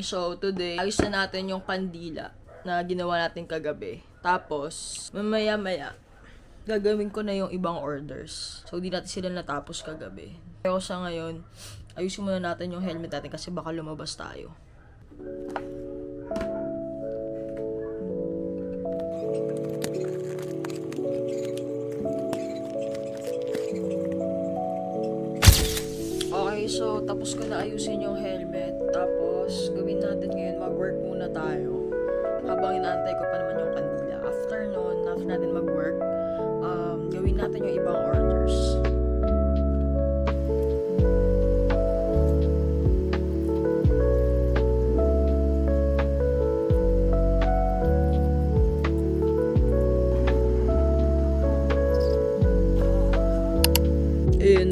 So, today, ayos na natin yung kandila na ginawa natin kagabi. Tapos, mamaya-maya, gagawin ko na yung ibang orders. So, di natin sila natapos kagabi. Pero sa ngayon, ayusin muna natin yung helmet natin kasi baka lumabas tayo. Okay, so tapos ko na ayusin yung helmet. Tapos, gawin natin ngayon, mag-work muna tayo. Habang inaantay ko pa naman yung kandila. After nun, after natin mag-work, gawin natin yung ibang orders.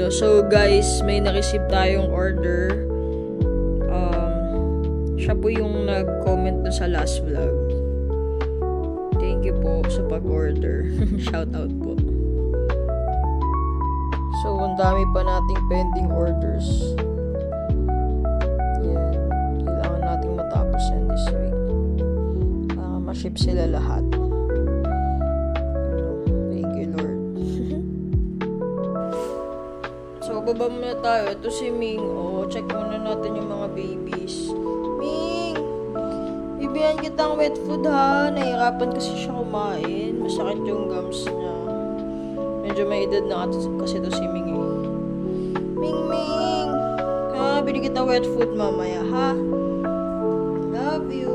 So guys, may na-receive tayong order. Siya po yung nag-comment na sa last vlog. Thank you po sa pag-order. Shout out po. So, ang dami pa nating pending orders. Yan. Kailangan nating matapos yan this week. Para ma-ship sila lahat. So, baba muna tayo. Ito si Ming. Check muna natin yung mga babies. Ming! Bibigyan kitang wet food ha. Nahihirapan kasi siya kumain. Masakit yung gums niya. Medyo may edad na kasi ito si Ming eh. Ming! Ha? Bili kita wet food mamaya ha. Love you.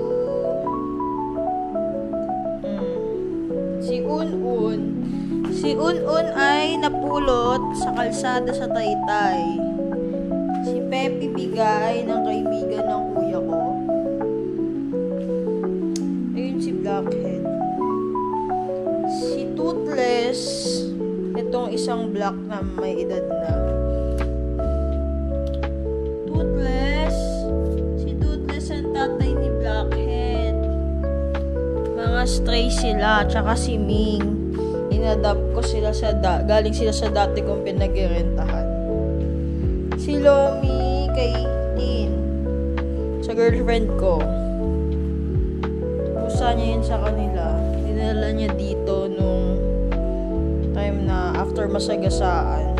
Si Un ay napulot sa kalsada sa Taytay. Si Pepe bigay ng kaibigan ng kuya ko. Ayun si Blackhead. Si Toothless, itong isang black na may edad na. Si Toothless ang tatay ni Blackhead. Mga stray sila, tsaka si Ming. Inadapt ko sila galing sila sa dati kong pinag-rentahan. Si Lomi kay Tin, sa girlfriend ko. Pusa niya yun sa kanila. Dinala niya dito nung time na after masagasaan.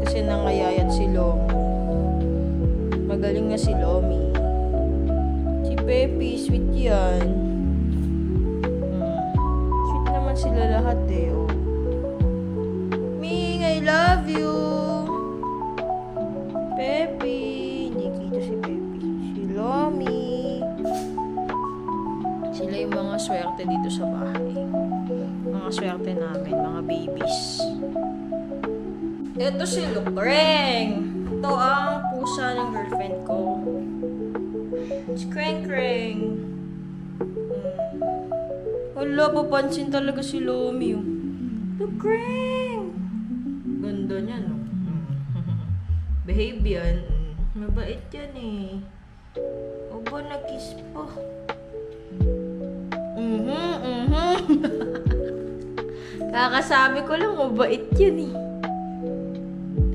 Kasi nangayayat si Lomi. Magaling nga si Lomi. Si Pepe, sweet yan. Sila lahat eh. Ming, I love you. Pepe. Hindi kita si Pepe. Si Lomi. Sila yung mga swerte dito sa bahay. Mga swerte namin. Mga babies. Ito si Lukreng. Ito ang pusa ng girlfriend ko. Si Kreng. Wala, papansin talaga si Lomi. Lukreng! Ganda niya, no? Behave yan. Mabait yan eh. O ba, nag-kiss pa? Kakasabi ko lang, mabait yan eh.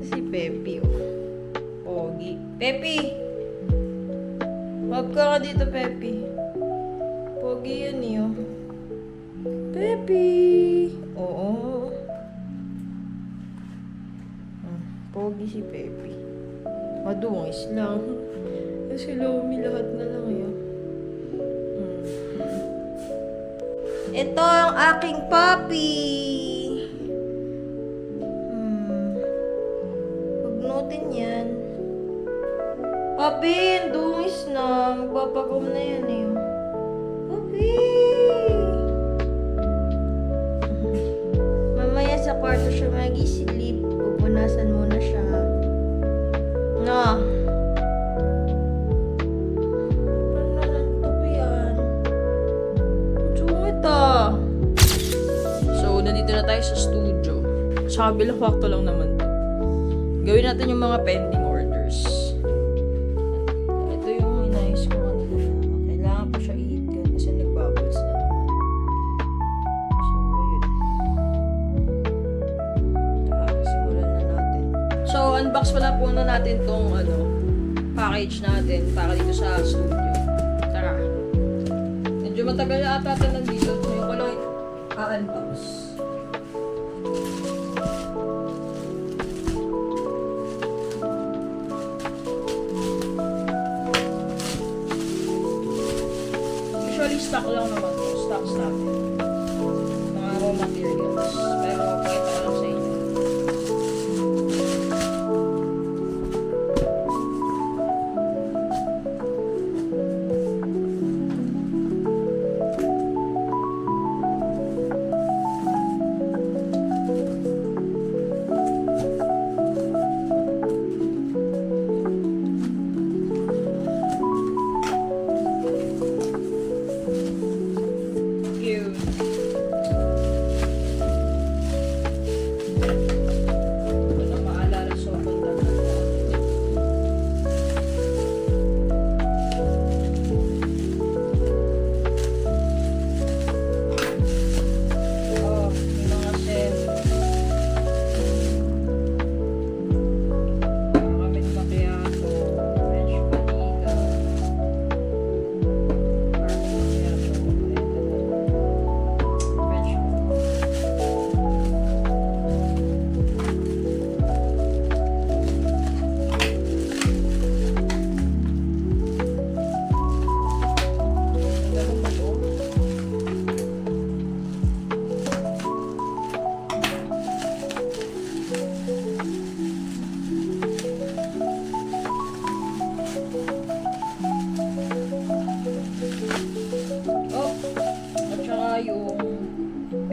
Si Pepe, Pogi. Pepe! Wag ka dito, Pepe. Pogi yan eh, Pepe! Oo. Pogi si Pepe. Madungis lang. Si Lomi lahat na lang yun. Ito ang aking puppy! Pagnutin yan. Puppy! Dungis na. Magpapagom na yan eh. Puppy! Sa kwarto siya mag-isilip. Pupunasan muna siya. No. Ano lang ito yan? Sungit ah. So, nandito na tayo sa studio. Sa kabilang kwarto lang naman to. Gawin natin yung mga pending orders. Ito yung inayos ko kanina. Kailangan pa siya i-hit kasi nagbubbles na naman. So, unbox pala po na natin tong package natin para dito sa studio. Medyo matagal na ata ito nandito. Ngayon ko lang i-unbox. Usually stock lang naman ito. Stock. Mga raw materials. Pero pakita ko lang sa inyo.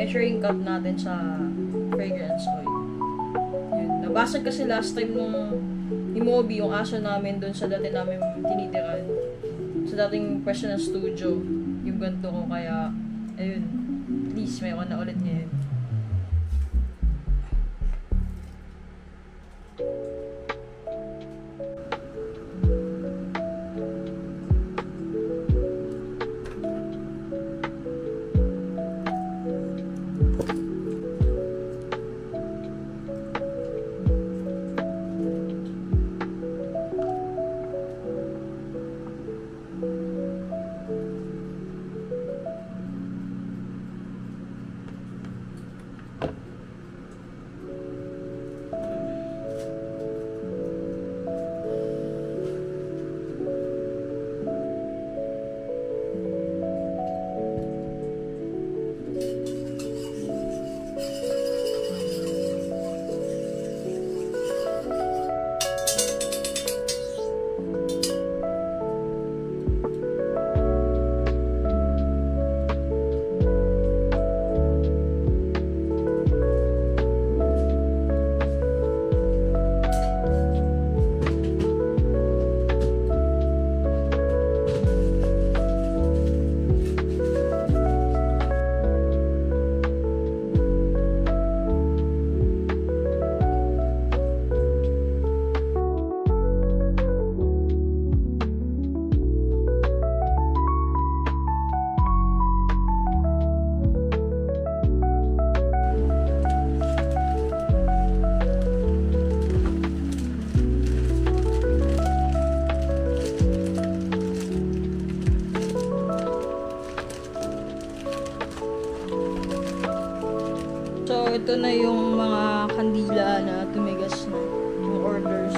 Measuring cup natin sa fragrance oil. Yun. Nabasag kasi last time nung ni Moby, yung aso namin doon sa dati namin tinitiran. Sa dating pwesto ng studio, yung ganito ko. Kaya, ayun, at least may ako na ulit ngayon. So, ito na yung mga kandila na tumigas na. Yung orders.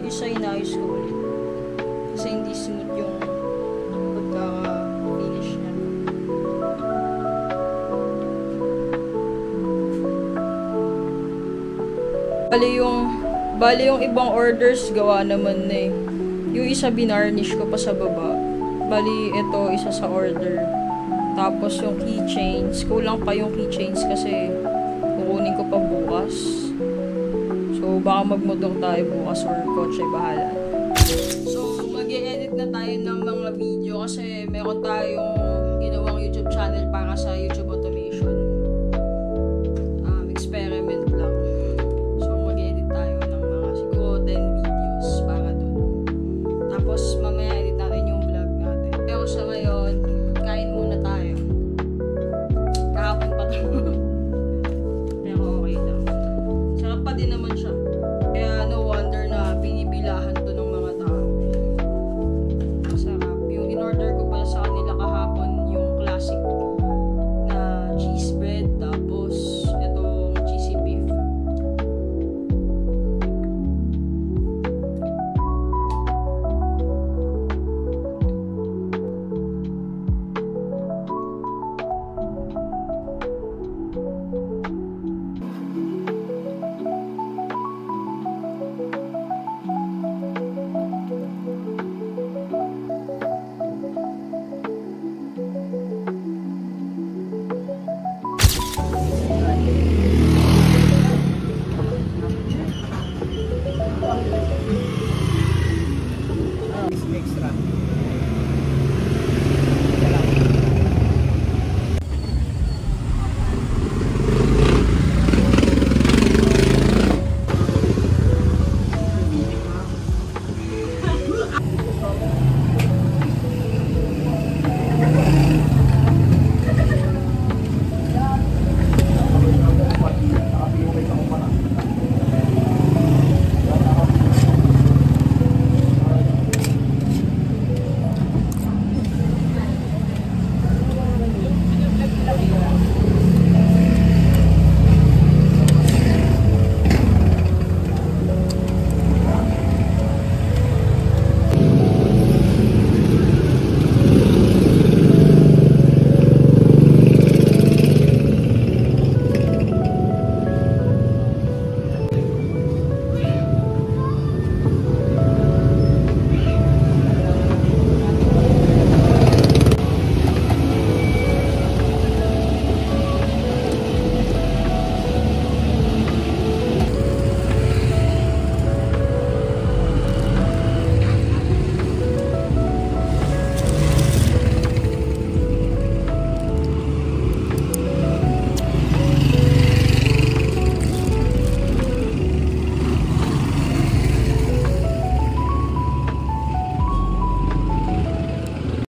Yung isa inayos ko ulit. Kasi hindi smooth yung pagka-finish niya. Bali yung ibang orders gawa naman na eh. Yung isa binarnish ko pa sa baba. Bali, ito isa sa order. Tapos yung keychains, kulang pa yung keychains kasi kukunin ko pa bukas. So baka magmotor tayo bukas or kotse bahala. So mag-e-edit na tayo ng mga video kasi meron tayong ginawang YouTube channel para sa YouTube automation. Experiment lang. So mag-e-edit tayo ng mga siguro 10 videos para dun. Tapos mamaya edit natin yung vlog natin. Pero sa ngayon,